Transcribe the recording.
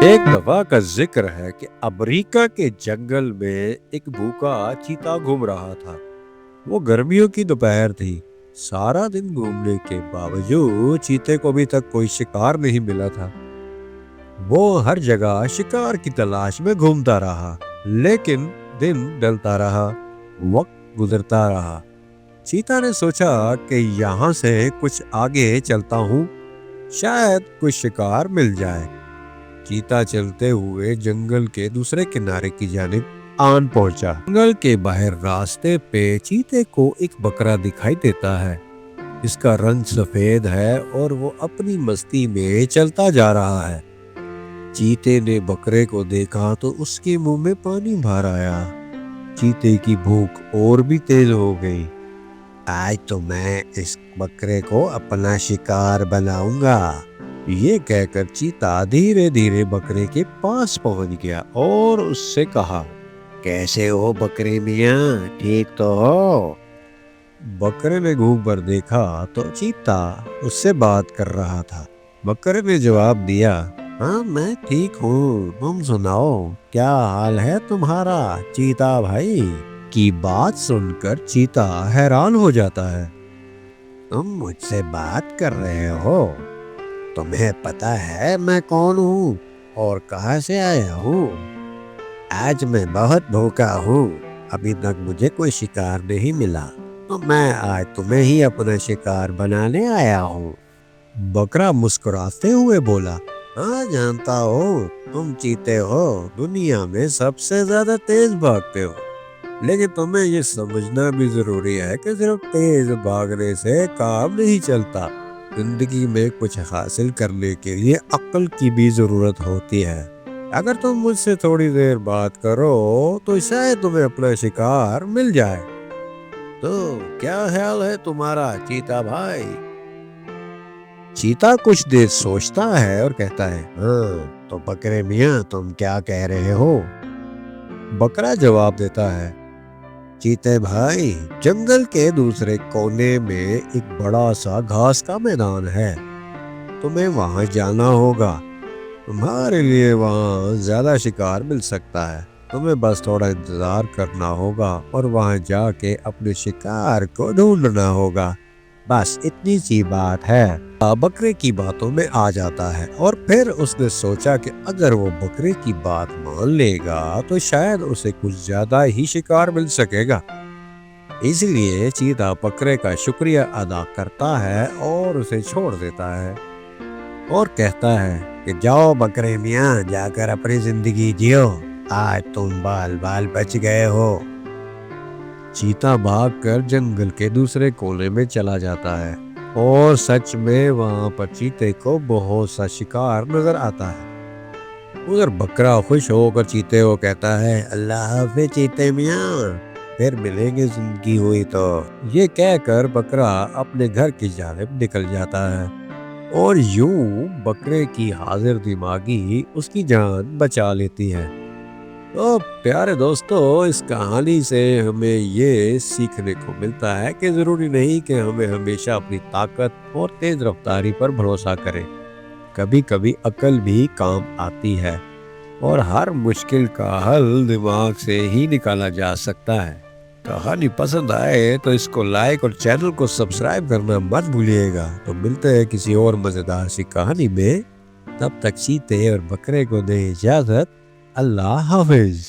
एक दफा का जिक्र है कि अमेरिका के जंगल में एक भूखा चीता घूम रहा था। वो गर्मियों की दोपहर थी। सारा दिन घूमने के बावजूद चीते को अभी तक कोई शिकार नहीं मिला था। वो हर जगह शिकार की तलाश में घूमता रहा, लेकिन दिन ढलता रहा, वक्त गुजरता रहा। चीता ने सोचा कि यहाँ से कुछ आगे चलता हूँ, शायद कुछ शिकार मिल जाए। चीता चलते हुए जंगल के दूसरे किनारे की जानिब आन पहुंचा। जंगल के बाहर रास्ते पे चीते को एक बकरा दिखाई देता है। इसका रंग सफेद है और वो अपनी मस्ती में चलता जा रहा है। चीते ने बकरे को देखा तो उसके मुंह में पानी भर आया। चीते की भूख और भी तेज हो गई। आज तो मैं इस बकरे को अपना शिकार बनाऊंगा, ये कहकर चीता धीरे धीरे बकरे के पास पहुंच गया और उससे कहा, कैसे हो बकरे मियाँ, ठीक तो हो? बकरे ने घूम कर देखा तो चीता उससे बात कर रहा था। बकरे ने जवाब दिया, हाँ मैं ठीक हूँ, तुम सुनाओ क्या हाल है तुम्हारा चीता भाई? की बात सुनकर चीता हैरान हो जाता है। तुम मुझसे बात कर रहे हो? तुम्हें पता है मैं कौन हूँ और कहाँ से आया हूँ? आज मैं बहुत भूखा हूँ, अभी तक मुझे कोई शिकार नहीं मिला, तो मैं आज तुम्हें ही अपना शिकार बनाने आया हूँ। बकरा मुस्कुराते हुए बोला, हाँ जानता हो, तुम चीते हो, दुनिया में सबसे ज्यादा तेज भागते हो। लेकिन तुम्हें ये समझना भी जरूरी है कि सिर्फ तेज भागने से काम नहीं चलता। जिंदगी में कुछ हासिल करने के लिए अक्ल की भी जरूरत होती है। अगर तुम मुझसे थोड़ी देर बात करो तो शायद तुम्हें अपना शिकार मिल जाए। तो क्या ख्याल है तुम्हारा चीता भाई? चीता कुछ देर सोचता है और कहता है, हाँ तो बकरे मियाँ तुम क्या कह रहे हो? बकरा जवाब देता है, चीते भाई, जंगल के दूसरे कोने में एक बड़ा सा घास का मैदान है, तुम्हें वहां जाना होगा। तुम्हारे लिए वहां ज्यादा शिकार मिल सकता है। तुम्हें बस थोड़ा इंतजार करना होगा और वहां जाके अपने शिकार को ढूंढना होगा। बस इतनी सी बात है। बकरे की बातों में आ जाता है और फिर उसने सोचा कि अगर वो बकरे की बात मान लेगा तो शायद उसे कुछ ज्यादा ही शिकार मिल सकेगा। इसलिए चीता बकरे का शुक्रिया अदा करता है और उसे छोड़ देता है और कहता है कि जाओ बकरे मियाँ, जाकर अपनी जिंदगी जियो, आज तुम बाल बाल बच गए हो। चीता भागकर जंगल के दूसरे कोने में चला जाता है और सच में वहां पर चीते को बहुत सा शिकार नजर आता है। उधर बकरा खुश होकर चीते को कहता है, अल्लाह हाफिज चीते मियाँ, फिर मिलेंगे जिंदगी हुई तो। ये कहकर बकरा अपने घर की जानिब निकल जाता है और यूं बकरे की हाजिर दिमागी उसकी जान बचा लेती है। तो प्यारे दोस्तों, इस कहानी से हमें ये सीखने को मिलता है कि जरूरी नहीं कि हमें हमेशा अपनी ताकत और तेज रफ्तारी पर भरोसा करें। कभी कभी अकल भी काम आती है और हर मुश्किल का हल दिमाग से ही निकाला जा सकता है। कहानी पसंद आए तो इसको लाइक और चैनल को सब्सक्राइब करना मत भूलिएगा। तो मिलते हैं किसी और मजेदार सी कहानी में। तब तक चीते और बकरे को दे इजाजत। अल्लाह हाफिज।